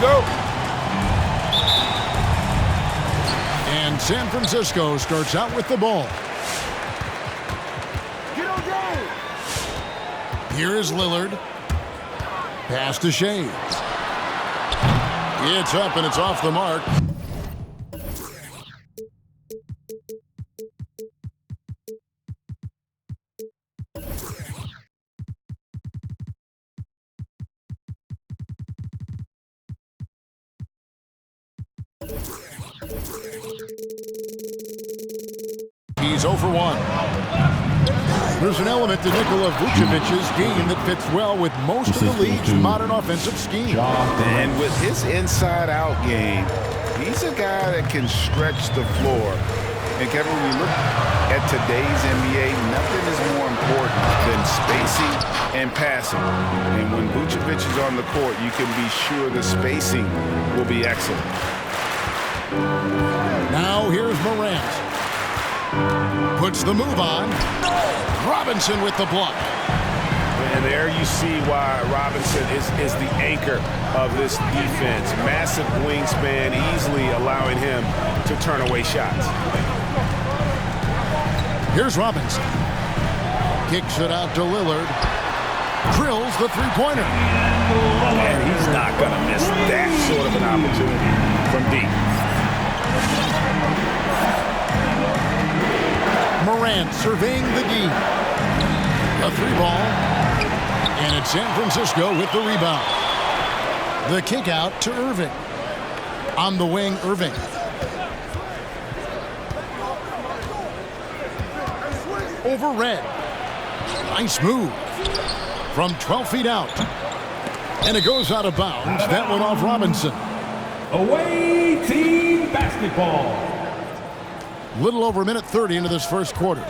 go. And San Francisco starts out with the ball. Here is Lillard. Pass to Shea. It's up and it's off the mark. He's 0 for 1. There's an element to Nikola Vucevic's game that fits well with most of the league's modern offensive scheme. And with his inside-out game, he's a guy that can stretch the floor. And Kevin, when you look at today's NBA, nothing is more important than spacing and passing. And when Vucevic is on the court, you can be sure the spacing will be excellent. Now here's Morant. Puts the move on. Robinson with the block. And there you see why Robinson is the anchor of this defense. Massive wingspan, easily allowing him to turn away shots. Here's Robinson. Kicks it out to Lillard. Drills the three-pointer. And he's not going to miss that sort of an opportunity from deep. Morant surveying the D. A three ball. And it's San Francisco with the rebound. The kick out to Irving. On the wing, Irving. Over Red. Nice move. From 12 feet out. And it goes out of bounds. That one off Robinson. Away team basketball. Little over a minute 30 into this first quarter.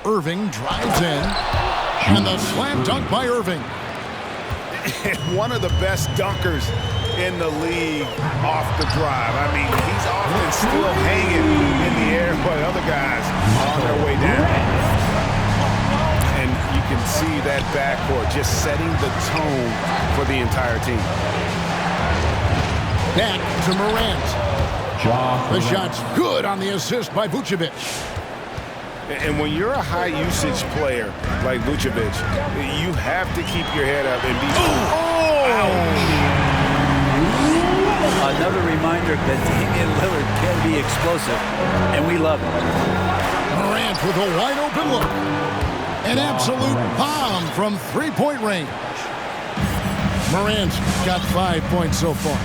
Irving drives in. And the slam dunk by Irving. One of the best dunkers in the league off the drive. I mean, he's often still hanging in the air, but other guys are on their way down. And you can see that backcourt just setting the tone for the entire team. Back to Morant. The shot's good on the assist by Vucevic. And when you're a high-usage player like Vucevic, you have to keep your head up and be... Another reminder that Damian Lillard can be explosive, and we love it. Morant with a wide-open look. An absolute bomb from three-point range. Morant's got 5 points so far.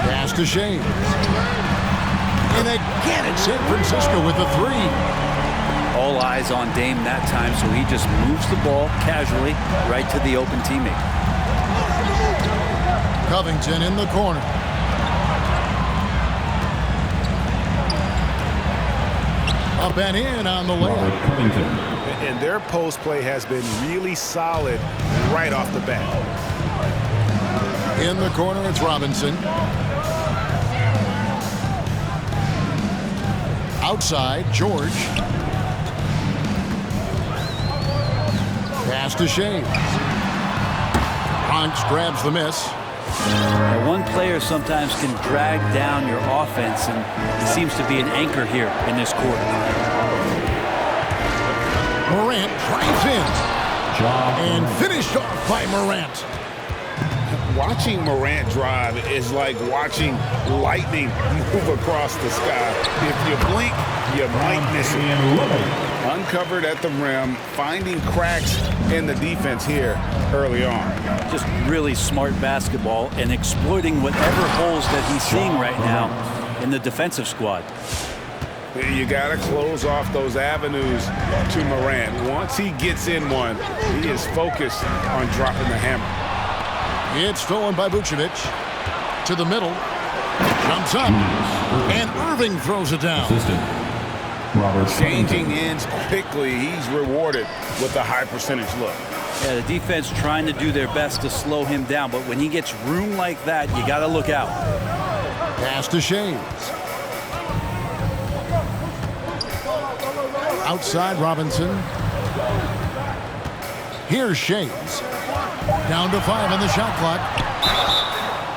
Pass to Shea. And again, it's San Francisco with a three. All eyes on Dame that time, so he just moves the ball casually right to the open teammate. Covington in the corner. Up and in on the layup. And their post play has been really solid right off the bat. In the corner, it's Robinson. Outside, George. Pass to Shea. Hunks grabs the miss. Now, one player sometimes can drag down your offense, and he seems to be an anchor here in this quarter. Morant drives in. And finished off by Morant. Watching Morant drive is like watching lightning move across the sky. If you blink, you might miss it. Uncovered at the rim, finding cracks in the defense here early on. Just really smart basketball and exploiting whatever holes that he's seeing right now in the defensive squad. You got to close off those avenues to Morant. Once he gets in one, he is focused on dropping the hammer. It's stolen by Vucevic. To the middle. Jumps up. And Irving throws it down. Changing ends quickly. He's rewarded with a high percentage look. Yeah, the defense trying to do their best to slow him down, but when he gets room like that, you got to look out. Pass to Shea. Outside Robinson. Here's Shea. Down to 5 on the shot clock.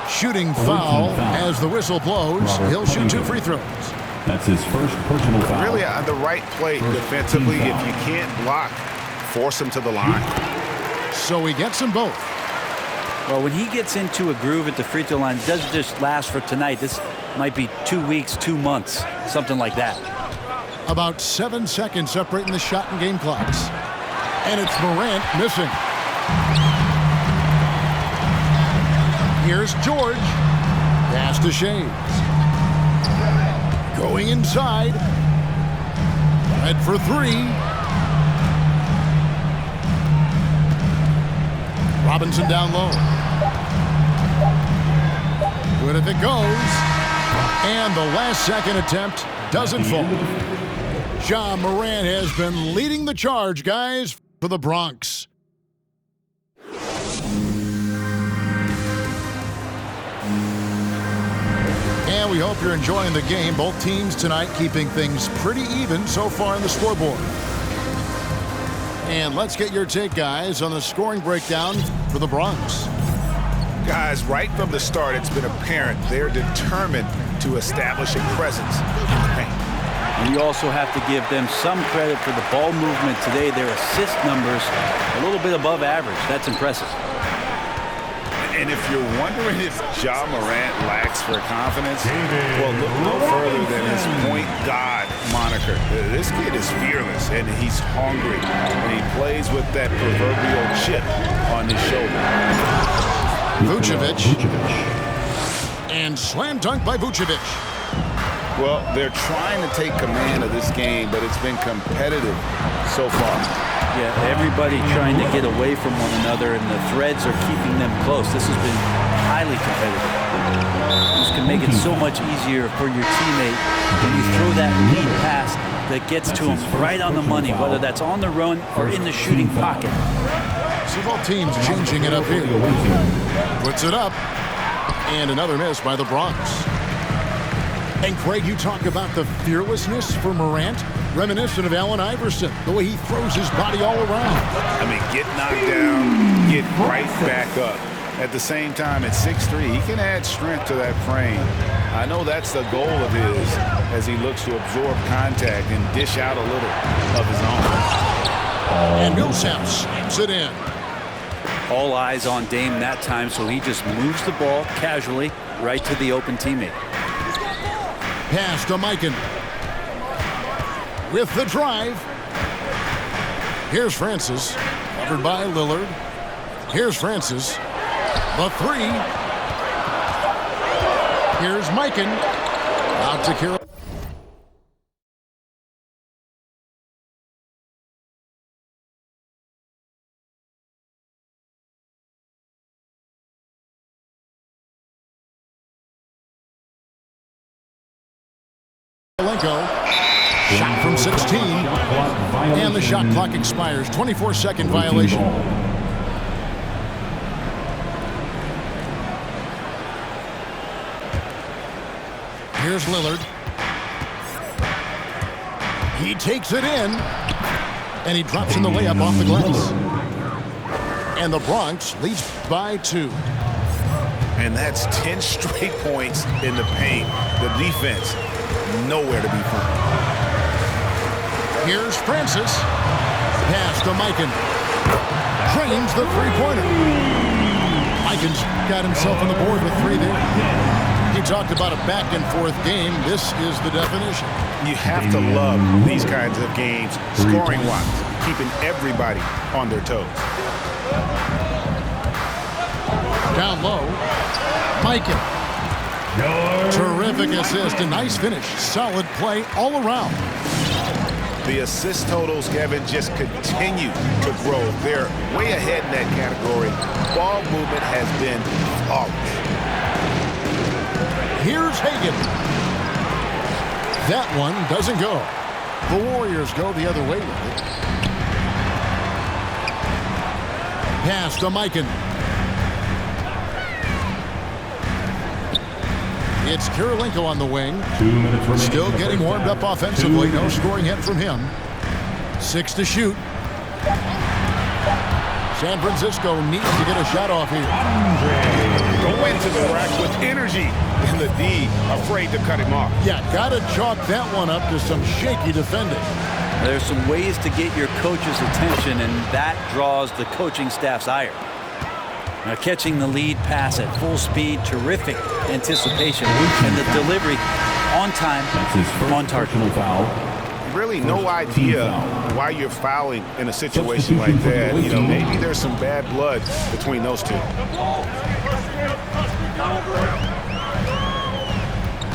Shooting foul as the whistle blows. He'll shoot 2 free throws. That's his first personal foul. Really on the right play defensively. If you can't block, force him to the line. So he gets them both. Well, when he gets into a groove at the free throw line, it doesn't just last for tonight. This might be 2 weeks, 2 months, something like that. About 7 seconds separating the shot and game clocks. And it's Morant missing. Here's George. Pass to Shades. Going inside. Red for 3. Robinson down low. Good if it goes. And the last second attempt doesn't fall. Ja Morant has been leading the charge, guys, for the Bronx. And we hope you're enjoying the game. Both teams tonight keeping things pretty even so far in the scoreboard. And let's get your take, guys, on the scoring breakdown for the Bronx. Guys, right from the start, it's been apparent they're determined to establish a presence in the paint. And you also have to give them some credit for the ball movement today. Their assist numbers a little bit above average. That's impressive. And if you're wondering if Ja Morant lacks for confidence, well, look no further than his point God moniker. This kid is fearless, and he's hungry, and he plays with that proverbial chip on his shoulder. Vucevic. And slam dunk by Vucevic. Well, they're trying to take command of this game, but it's been competitive so far. Yeah, everybody trying to get away from one another, and the threads are keeping them close. This has been highly competitive. This can make it so much easier for your teammate when you throw that lead pass that gets to him right on the money, whether that's on the run or in the shooting pocket. So both teams changing it up here. Puts it up. And another miss by the Bronx. And Craig, you talk about the fearlessness for Morant, reminiscent of Allen Iverson, the way he throws his body all around. I mean, get knocked down, get right back up. At the same time, at 6'3", he can add strength to that frame. I know that's the goal of his as he looks to absorb contact and dish out a little of his own. And Millsap slams it in. All eyes on Dame that time, so he just moves the ball casually right to the open teammate. Pass to Mikan. With the drive. Here's Francis. Covered by Lillard. Here's Francis. The 3. Here's Mikan. Out to Kirilenko. Shot from 16. And the shot clock expires. 24-second violation. Here's Lillard. He takes it in. And he drops in the layup off the glass. And the Bronx leads by 2. And that's 10 straight points in the paint. The defense, nowhere to be found. Here's Francis. Pass to Mikan. Drains the three-pointer. Mikan's got himself on the board with 3 there. He talked about a back-and-forth game. This is the definition. You have to love these kinds of games, scoring-wise, keeping everybody on their toes. Down low. Mikan. Terrific assist, a nice finish. Solid play all around. The assist totals, Kevin, just continue to grow. They're way ahead in that category. Ball movement has been flawless. Here's Hagan. That one doesn't go. The Warriors go the other way with it. Pass to Mikan. It's Kirilenko on the wing. 2 minutes remaining. Still getting warmed up offensively. No scoring yet from him. 6 to shoot. San Francisco needs to get a shot off here. Go into the rack with energy. And the D afraid to cut him off. Yeah, got to chalk that one up to some shaky defending. There's some ways to get your coach's attention, and that draws the coaching staff's ire. Now catching the lead pass at full speed, terrific anticipation, and the delivery on time, That's his first on target. personal foul. Really no idea why you're fouling in a situation like that. You know, maybe there's some bad blood between those two.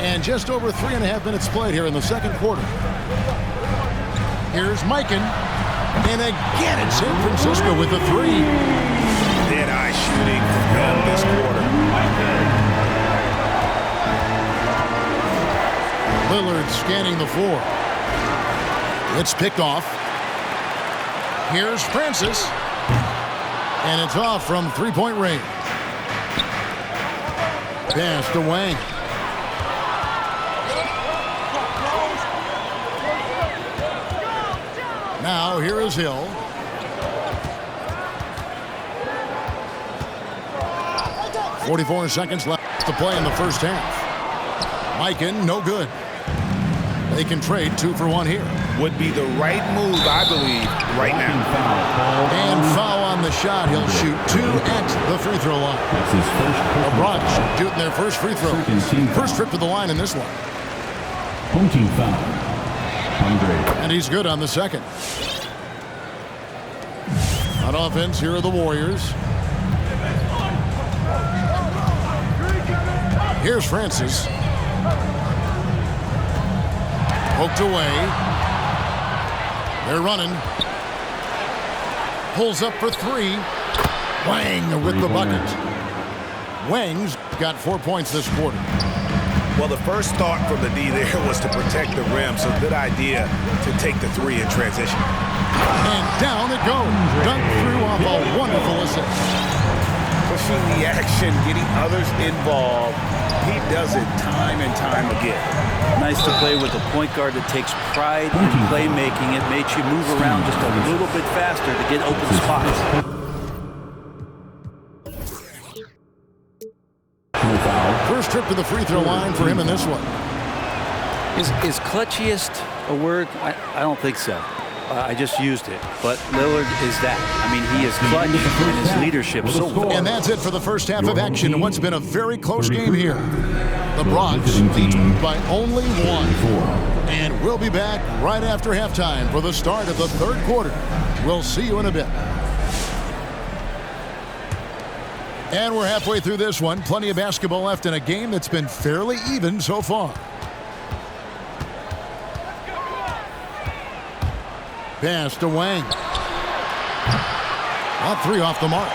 And just over 3.5 minutes played here in the second quarter. Here's Mikan. And again, it's San Francisco with the three. Dead-eye shooting from them this quarter. Lillard scanning the floor. It's picked off. Here's Francis. And it's off from three-point range. Pass to Wang. Now here is Hill. .44 seconds left to play in the first half. Mikan, no good. They can trade 2 for 1 here. Would be the right move, I believe, right now. And foul on the shot. He'll shoot 2 at the free throw line. That's his first The personal Bronx foul. shooting their first free throw. Second team foul. First trip to the line in this one. Home team foul. Andre. And he's good on the second. On offense, here are the Warriors. Here's Francis. Poked away. They're running. Pulls up for 3. Wang with the bucket. Wang's got 4 points this quarter. Well, the first thought from the D there was to protect the rim, so good idea to take the 3 in transition. And down it goes. Dunked through off a wonderful assist. Pushing the action, getting others involved. He does it time and time again. Nice to play with a point guard that takes pride in playmaking. It makes you move around just a little bit faster to get open spots. First trip to the free throw line for him in this one. Is clutchiest a word? I don't think so. I just used it. But Lillard is that. I mean, he is clutch in his leadership. So And that's it for the first half of action in what's been a very close game here. The Bronx lead by only 1. And we'll be back right after halftime for the start of the third quarter. We'll see you in a bit. And we're halfway through this one. Plenty of basketball left in a game that's been fairly even so far. Pass to Wang. Not 3 off the mark.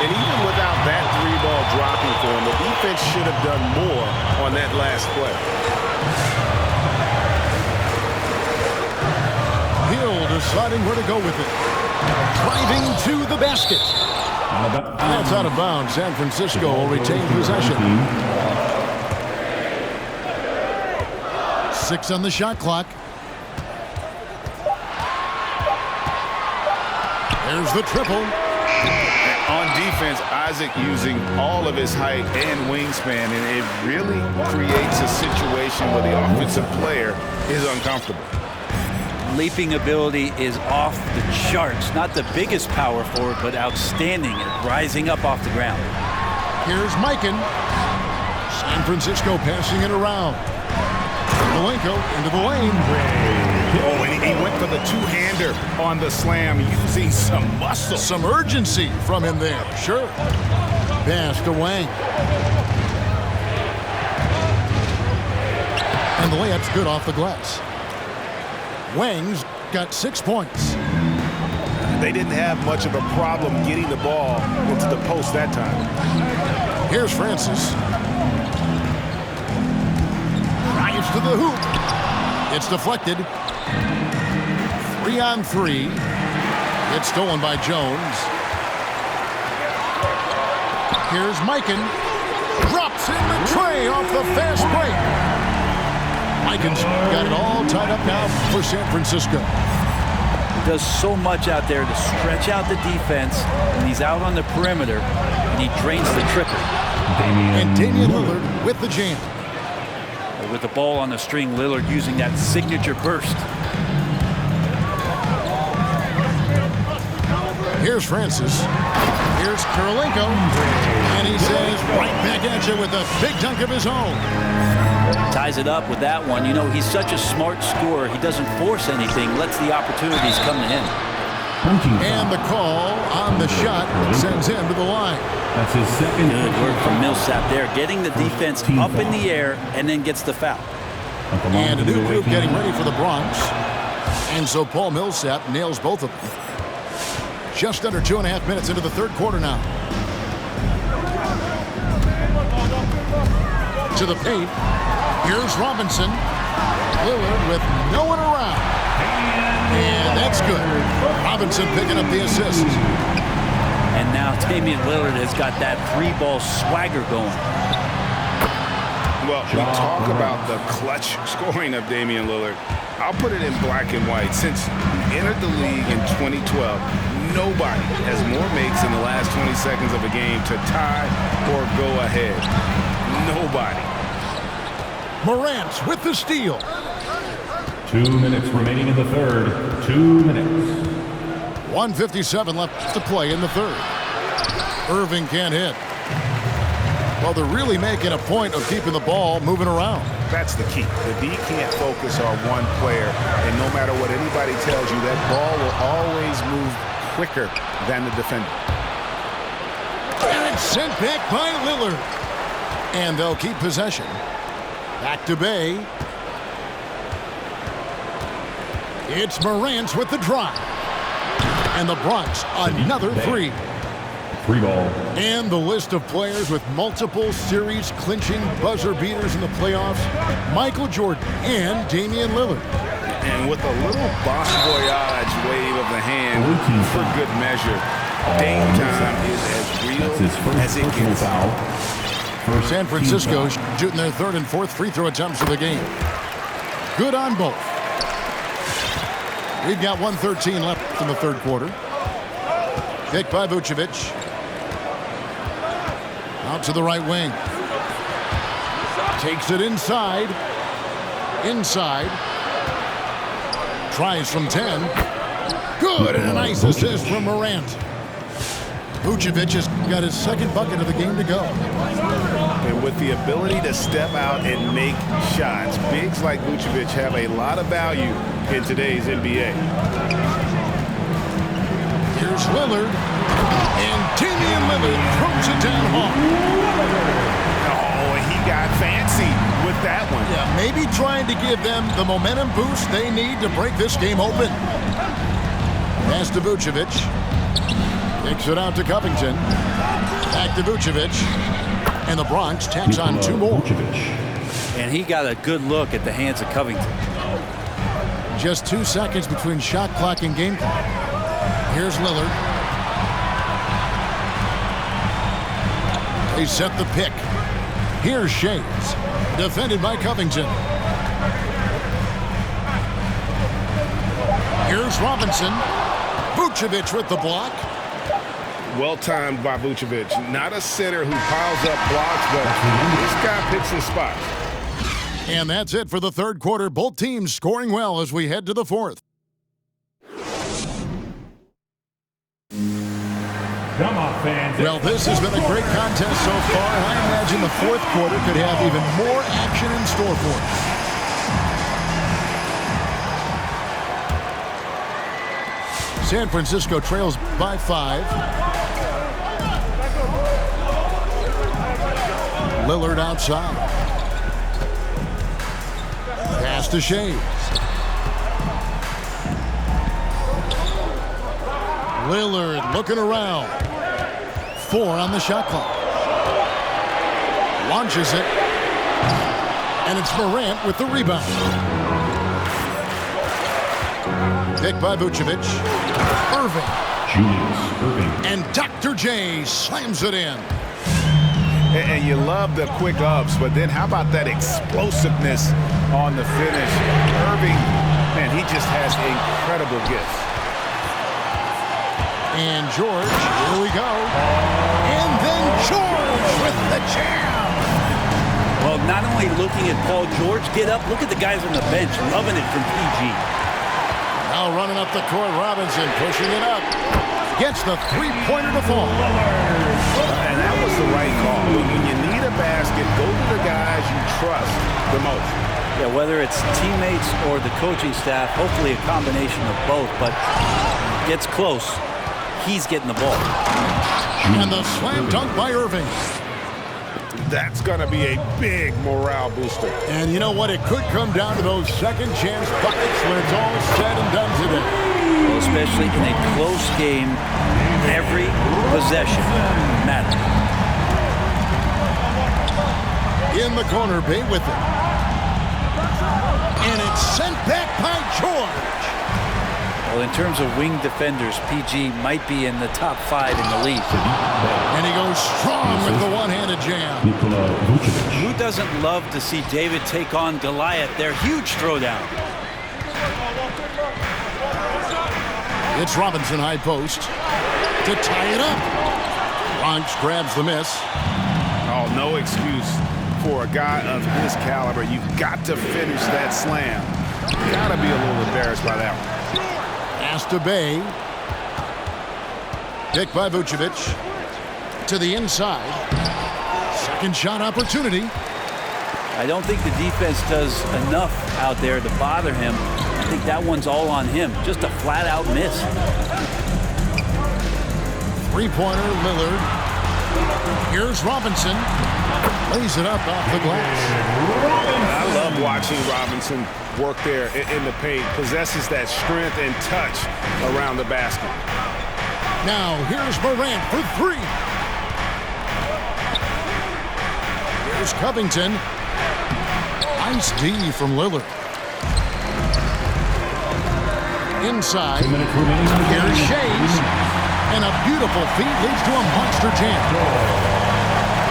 And even without that 3-ball dropping for him, the defense should have done more on that last play. Hill deciding where to go with it. Driving to the basket. That's out of bounds. San Francisco will retain possession. 6 on the shot clock. There's the triple. On defense, Isaac using all of his height and wingspan, and it really creates a situation where the offensive player is uncomfortable. leaping ability is off the charts. Not the biggest power forward, but outstanding at rising up off the ground. Here's Mikan. San Francisco passing it around. Malenko into the lane. Oh, and he went for the two-hander on the slam, using some muscle. Some urgency from him there, sure. Pass to Wang. And the layup's good off the glass. Wang's got 6 points. They didn't have much of a problem getting the ball into the post that time. Here's Francis. Drives to the hoop. It's deflected. 3-on-3. It's stolen by Jones. Here's Mikan. Drops in the tray off the fast break. Mikan's got it all tied up now for San Francisco. does so much out there to stretch out the defense, and he's out on the perimeter, and he drains the triple. And Damian Lillard with the jam. With the ball on the string, Lillard using that signature burst. Here's Francis. Here's Kirilenko. And he says right back at you with a big dunk of his own. Ties it up with that one. You know, he's such a smart scorer. He doesn't force anything, lets the opportunities come to him. And the call on the shot sends him to the line. That's his second. Good work from Millsap there, getting the defense up in the air and then gets the foul. And a new group getting ready for the Bronx. And so Paul Millsap nails both of them. Just under 2.5 minutes into the third quarter now. To the paint. Here's Robinson. Lillard with no one around. And that's good. Robinson picking up the assist. And now Damian Lillard has got that three-ball swagger going. Well, we talk about the clutch scoring of Damian Lillard. I'll put it in black and white. Since he entered the league in 2012, nobody has more makes in the last 20 seconds of a game to tie or go ahead. Nobody. Morant with the steal. 2 minutes remaining in the third. 2 minutes. 1:57 left to play in the third. Irving can't hit. Well, they're really making a point of keeping the ball moving around. That's the key. The D can't focus on one player, and no matter what anybody tells you, that ball will always move quicker than the defender. And it's sent back by Lillard. And they'll keep possession. Back to Bay. It's Morant with the drive. And the Bronx, another three. Free ball. And the list of players with multiple series-clinching buzzer beaters in the playoffs, Michael Jordan and Damian Lillard. And with a little Bon Voyage wave of the hand for good measure, Dame time is as real as it gets. San Francisco shooting their third and fourth free throw attempts of the game. Good on both. We've got 1:13 left in the third quarter. Picked by Vucevic. Out to the right wing. Takes it inside. Inside. Tries from 10. Good, and a nice assist from Morant. Vucevic has got his second bucket of the game to go. And with the ability to step out and make shots, bigs like Vucevic have a lot of value in today's NBA. Here's Lillard. And Damian Lillard throws it down hard. Oh, and he got fancy with that one. Yeah, maybe trying to give them the momentum boost they need to break this game open. Pass to Vucevic. Kicks it out to Covington. Back to Vucevic. And the Bronx tacks on two more. And he got a good look at the hands of Covington. Just 2 seconds between shot clock and game clock. Here's Lillard. They set the pick. Here's Shades. Defended by Covington. Here's Robinson. Vucevic with the block. Well timed by Vucevic. Not a center who piles up blocks, but this guy picks his spots. And that's it for the third quarter. Both teams scoring well as we head to the fourth. Come on, fans. Well, this has been a great contest so far. I imagine the fourth quarter could have even more action in store for us. San Francisco trails by 5. Lillard outside. Pass to Shades. Lillard looking around. 4 on the shot clock. Launches it. And it's Morant with the rebound. Picked by Vucevic. Irving. Julius Irving. And Dr. J slams it in. And you love the quick ups, but then how about that explosiveness on the finish? Irving, man, he just has incredible gifts. And George, here we go. And then George with the jam. Well, not only looking at Paul George get up, look at the guys on the bench loving it from PG. Now running up the court, Robinson pushing it up. Gets the three-pointer to fall. And that was the right call. When you need a basket, go to the guys you trust the most. Yeah, whether it's teammates or the coaching staff, hopefully a combination of both, but gets close. He's getting the ball. And the slam dunk by Irving. That's going to be a big morale booster. And you know what? It could come down to those second chance buckets when it's all said and done today. Well, especially in a close game, every possession matters. In the corner, Bay with it. And it's sent back by George. Well, in terms of wing defenders, PG might be in the top 5 in the league. And he goes strong with the one-handed jam. Nikola Vucevic. Who doesn't love to see David take on Goliath? Their huge throwdown. It's Robinson high post to tie it up. Bronx grabs the miss. Oh, no excuse for a guy of his caliber. You've got to finish that slam. Got to be a little embarrassed by that one. Pass to Bay. Picked by Vucevic. To the inside. Second shot opportunity. I don't think the defense does enough out there to bother him. I think that one's all on him. Just a flat-out miss. Three-pointer, Lillard. Here's Robinson. Lays it up off the glass. I love watching Robinson work there in the paint. Possesses that strength and touch around the basket. Now here's Morant for three. Here's Covington. Nice D from Lillard. Inside. 2 minutes remaining. Here's Shays. And a beautiful feed leads to a monster jam.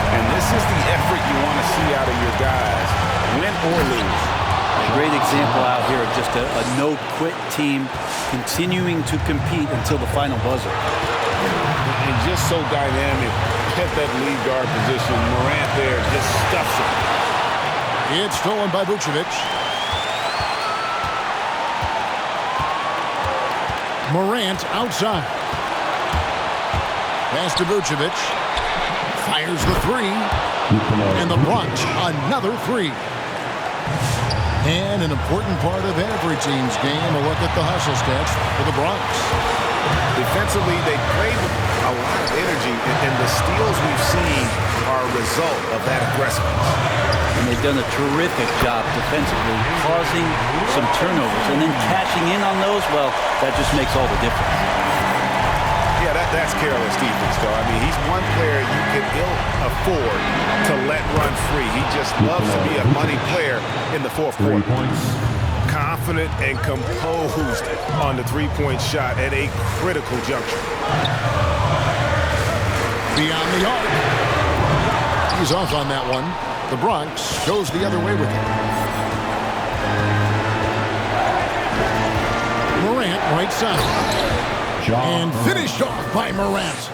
And this is the effort you want to see out of your guys, win or lose. A great example out here of just a no-quit team continuing to compete until the final buzzer. And just so dynamic at that lead guard position. Morant there just stuffs it. It's stolen by Vucevic. Morant outside. Pass to Vucevic. Fires the three. And the Bronx, another three. And an important part of every team's game, a look at the hustle stats for the Bronx. Defensively, they played with a lot of energy, and the steals we've seen are a result of that aggressiveness. And they've done a terrific job defensively, causing some turnovers. And then cashing in on those, well, that just makes all the difference. Yeah, that's careless defense, though. I mean, he's one player you can ill afford to let run free. He just loves to be a money player in the fourth 3 quarter. points. Confident and composed on the three-point shot at a critical juncture. Beyond the arc. He's off on that one. The Bronx goes the other way with it. Morant right side. And finished off by Morant.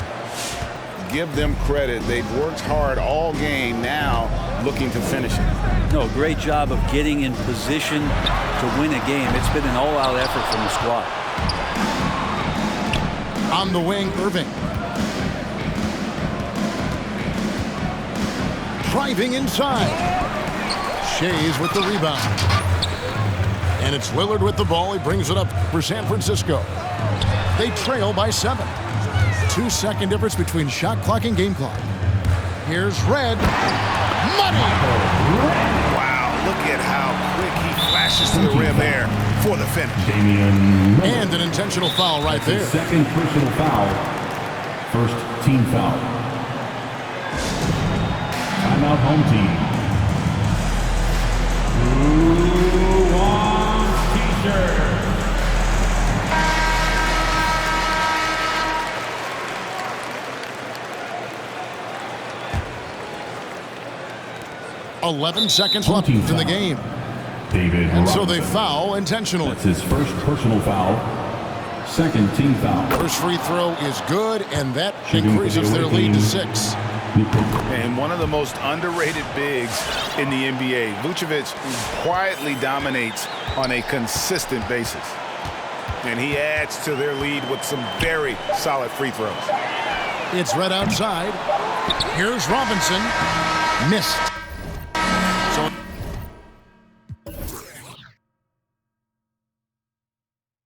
Give them credit. They've worked hard all game, now looking to finish it. No, great job of getting in position to win a game. It's been an all-out effort from the squad. On the wing, Irving. Driving inside. Shays with the rebound. And it's Lillard with the ball. He brings it up for San Francisco. They trail by 7. 2-second difference between shot clock and game clock. Here's Red. Money! Wow, look at how quick he flashes to the rim there for the finish. Damian Lillard. And an intentional foul right there. Second personal foul. First team foul. Timeout home team. Who wants t-shirt? 11 seconds left in the game. David And so Robinson. they foul intentionally. That's his first personal foul. Second team foul. First free throw is good, and that Shooting increases for the their away lead to team. 6. And one of the most underrated bigs in the NBA. Vucevic quietly dominates on a consistent basis. And he adds to their lead with some very solid free throws. It's right outside. Here's Robinson. Missed.